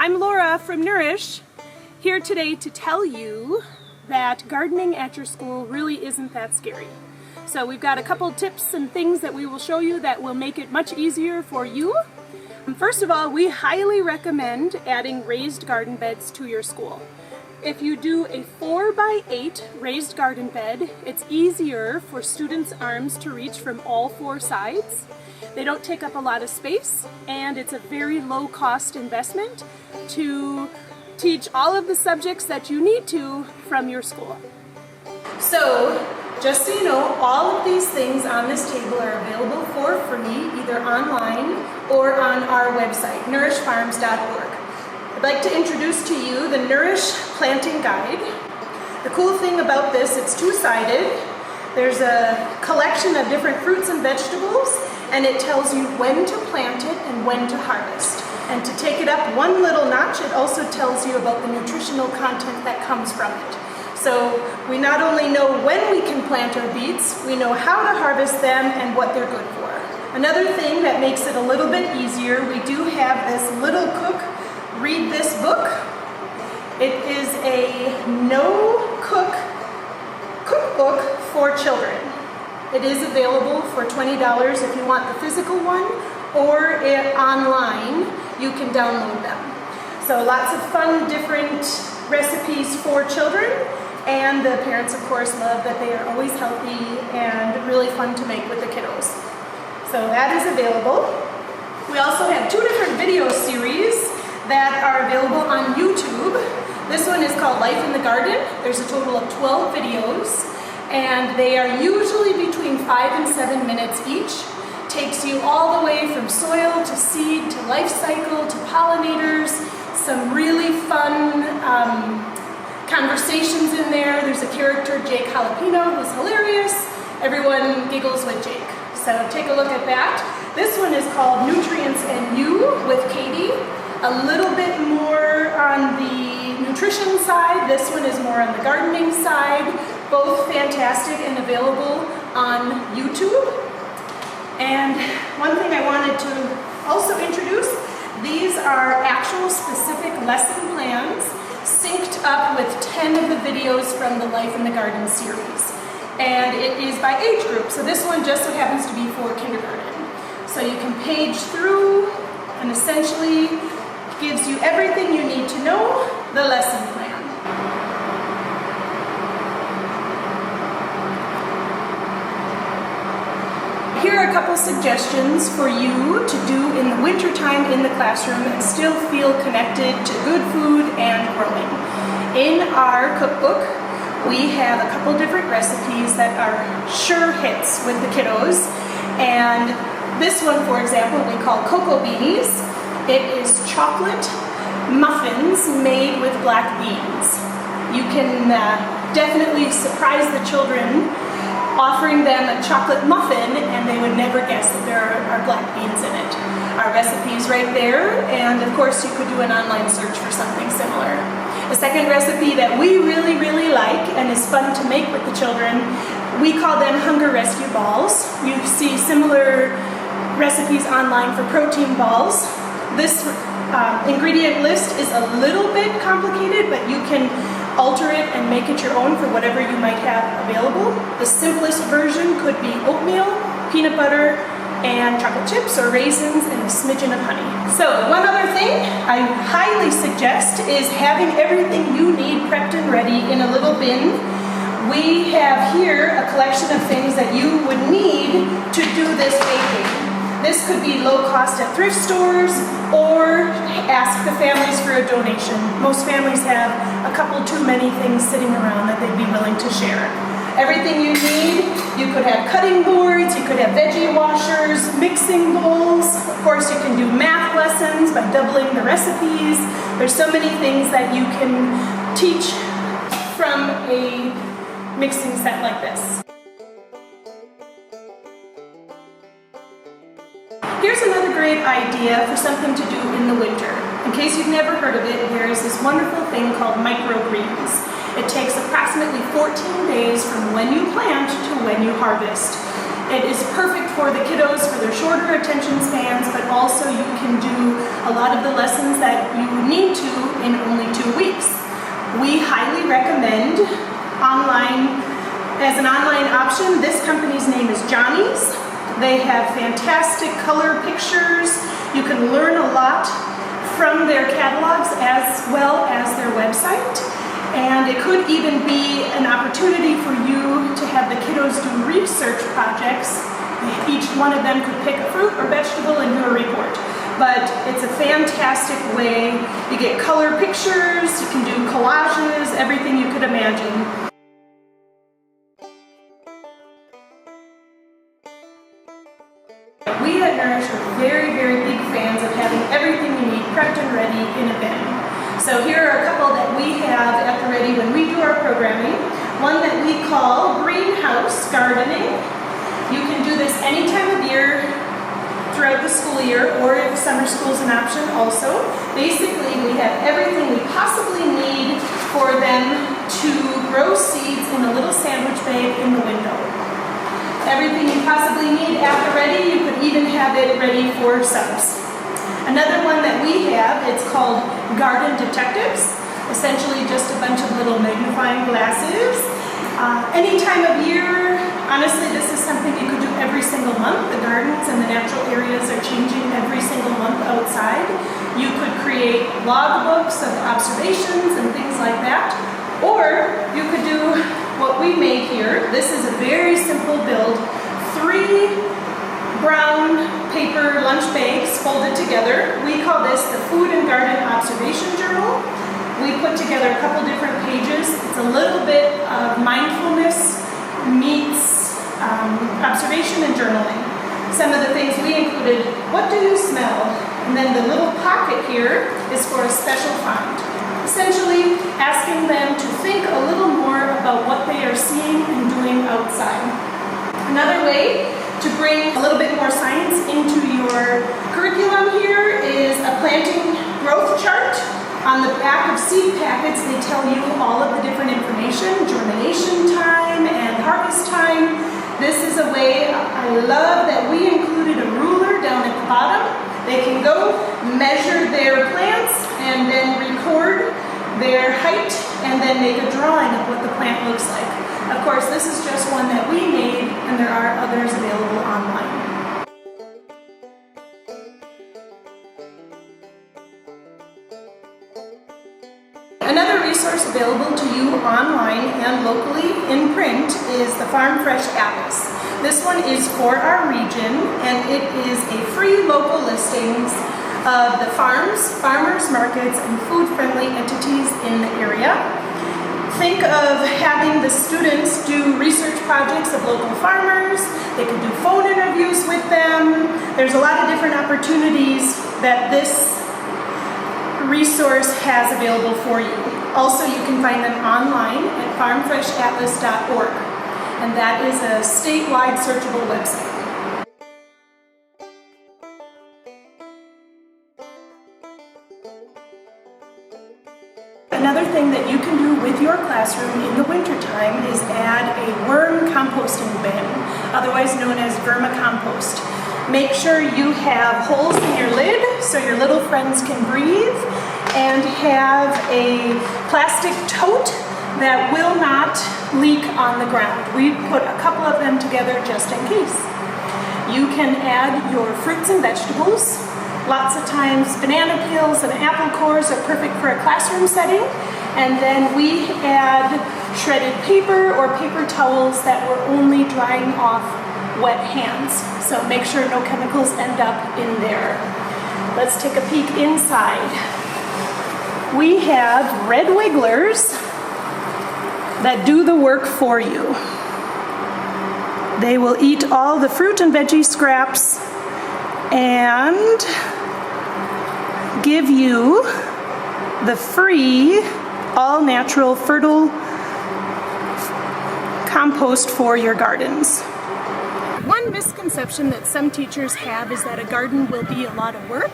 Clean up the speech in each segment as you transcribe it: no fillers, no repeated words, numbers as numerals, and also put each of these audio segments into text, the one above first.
I'm Laura from Nourish, here today to tell you that gardening at your school really isn't that scary. So we've got a couple tips and things that we will show you that will make it much easier for you. First of all, we highly recommend adding raised garden beds to your school. If you do a 4x8 raised garden bed, it's easier for students' arms to reach from all four sides. They don't take up a lot of space, and it's a very low-cost investment to teach all of the subjects that you need to from your school. So, just so you know, all of these things on this table are available for free, either online or on our website, nourishfarms.org. I'd like to introduce to you the Nourish Planting Guide. The cool thing about this, it's two-sided. There's a collection of different fruits and vegetables, and it tells you when to plant it and when to harvest. And to take it up one little notch, it also tells you about the nutritional content that comes from it. So we not only know when we can plant our beets, we know how to harvest them and what they're good for. Another thing that makes it a little bit easier, we do have this Little Cook Read This book. It is a no-cook cookbook for children. It is available for $20 if you want the physical one, or online you can download them. So lots of fun, different recipes for children, and the parents of course love that they are always healthy and really fun to make with the kiddos. So that is available. We also have two different video series that are available on YouTube. This one is called Life in the Garden. There's a total of 12 videos, and they are usually between 5 and 7 minutes each. Takes you all the way from soil to seed to life cycle to pollinators. Some really fun conversations in there. There's a character, Jake Jalapeno, who's hilarious. Everyone giggles with Jake. So take a look at that. This one is called Nutrients and You with Katie. A little bit more on the nutrition side. This one is more on the gardening side. Both fantastic and available on YouTube. And one thing I wanted to also introduce, these are actual specific lesson plans synced up with 10 of the videos from the Life in the Garden series. And it is by age group, so this one just so happens to be for kindergarten. So you can page through and essentially gives you everything you need to know, the lesson plan. Here are a couple suggestions for you to do in the wintertime in the classroom and still feel connected to good food and growing. In our cookbook, we have a couple different recipes that are sure hits with the kiddos. And this one, for example, we call Cocoa Beanies. It is chocolate muffins made with black beans. You can definitely surprise the children offering them a chocolate muffin, and they would never guess that there are black beans in it. Our recipe's right there, and of course you could do an online search for something similar. The second recipe that we really like and is fun to make with the children, we call them Hunger Rescue Balls. You see similar recipes online for protein balls. This ingredient list is a little bit complicated, but you can alter it and make it your own for whatever you might have available. The simplest version could be oatmeal, peanut butter, and chocolate chips or raisins and a smidgen of honey. So one other thing I highly suggest is having everything you need prepped and ready in a little bin. We have here a collection of things that you would need to do this baking. This could be low cost at thrift stores, or ask the families for a donation. Most families have a couple too many things sitting around that they'd be willing to share. Everything you need, you could have cutting boards, you could have veggie washers, mixing bowls. Of course, you can do math lessons by doubling the recipes. There's so many things that you can teach from a mixing set like this. Here's another great idea for something to do in the winter. In case you've never heard of it, there is this wonderful thing called microgreens. It takes approximately 14 days from when you plant to when you harvest. It is perfect for the kiddos for their shorter attention spans, but also you can do a lot of the lessons that you need to in only 2 weeks. We highly recommend online, as an online option, this company's name is Johnny's. They have fantastic color pictures. You can learn a lot from their catalogs as well as their website. And it could even be an opportunity for you to have the kiddos do research projects. Each one of them could pick a fruit or vegetable and do a report. But it's a fantastic way. You get color pictures, you can do collages, everything you could imagine. We at Nourish are very, very big fans of having everything you need prepped and ready in a bin. So here are a couple that we have at the ready when we do our programming. One that we call greenhouse gardening. You can do this any time of year throughout the school year, or if summer school is an option also. Basically, we have everything we possibly need for them to grow seeds in a little sandwich bag in the window. Everything you possibly need at the ready, you could even have it ready for subs. Another one that we have, it's called Garden Detectives. Essentially just a bunch of little magnifying glasses. Any time of year, honestly, this is something you could do every single month. The gardens and the natural areas are changing every single month outside. You could create logbooks of observations and things like that. Or you could do what we made here. This is a very simple build. 3 brown paper lunch bags folded together. We call this the Food and Garden Observation Journal. We put together a couple different pages. It's a little bit of mindfulness meets observation and journaling. Some of the things we included, what do you smell? And then the little pocket here is for a special find. Essentially asking them to think a little more about what they are seeing and doing outside. Another way to bring a little bit more science into your curriculum here is a planting growth chart. On the back of seed packets, they tell you all of the different information, germination time and harvest time. This is a way, I love that we included a ruler down at the bottom. They can go measure their plants and then record their height and then make a drawing of what the plant looks like. Of course, this is just one that we made, and there are others available online. Another resource available to you online and locally in print is the Farm Fresh Atlas. This one is for our region, and it is a free local listings of the farms, farmers markets, and food-friendly entities in the area. Think of having the students do research projects of local farmers. They could do phone interviews with them. There's a lot of different opportunities that this resource has available for you. Also, you can find them online at farmfreshatlas.org, and that is a statewide searchable website. Another thing that you can do with your classroom in the wintertime is add a worm composting bin, otherwise known as vermicompost. Make sure you have holes in your lid so your little friends can breathe, and have a plastic tote that will not leak on the ground. We put a couple of them together just in case. You can add your fruits and vegetables. Lots of times banana peels and apple cores are perfect for a classroom setting. And then we add shredded paper or paper towels that were only drying off wet hands. So make sure no chemicals end up in there. Let's take a peek inside. We have red wigglers that do the work for you. They will eat all the fruit and veggie scraps and give you the free, all-natural, fertile compost for your gardens. One misconception that some teachers have is that a garden will be a lot of work,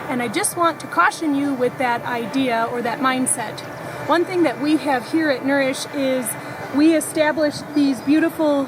and I just want to caution you with that idea or that mindset. One thing that we have here at Nourish is we establish these beautiful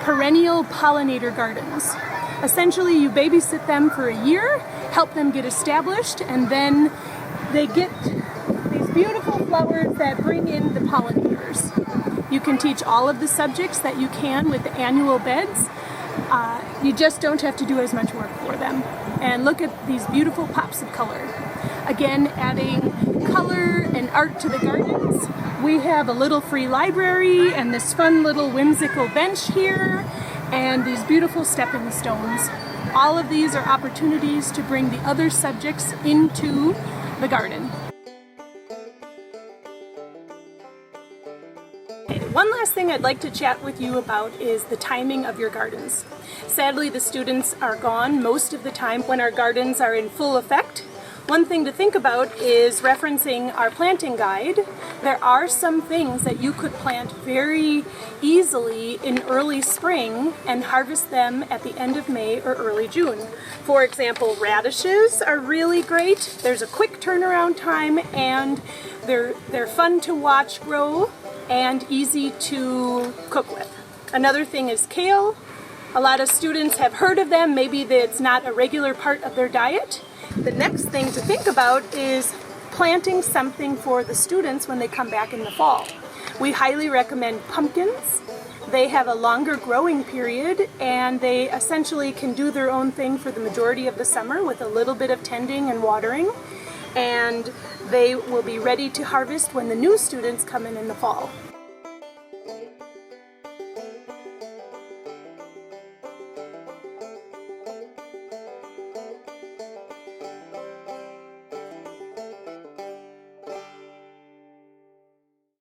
perennial pollinator gardens. Essentially, you babysit them for a year, help them get established, and then they get these beautiful flowers that bring in the pollinators. You can teach all of the subjects that you can with the annual beds. You just don't have to do as much work for them. And look at these beautiful pops of color. Again, adding color and art to the gardens. We have a little free library and this fun little whimsical bench here and these beautiful stepping stones. All of these are opportunities to bring the other subjects into the garden. One last thing I'd like to chat with you about is the timing of your gardens. Sadly, the students are gone most of the time when our gardens are in full effect. One thing to think about is referencing our planting guide. There are some things that you could plant very easily in early spring and harvest them at the end of May or early June. For example, radishes are really great. There's a quick turnaround time and they're fun to watch grow and easy to cook with. Another thing is kale. A lot of students have heard of them. Maybe it's not a regular part of their diet. The next thing to think about is planting something for the students when they come back in the fall. We highly recommend pumpkins. They have a longer growing period and they essentially can do their own thing for the majority of the summer with a little bit of tending and watering. And they will be ready to harvest when the new students come in the fall.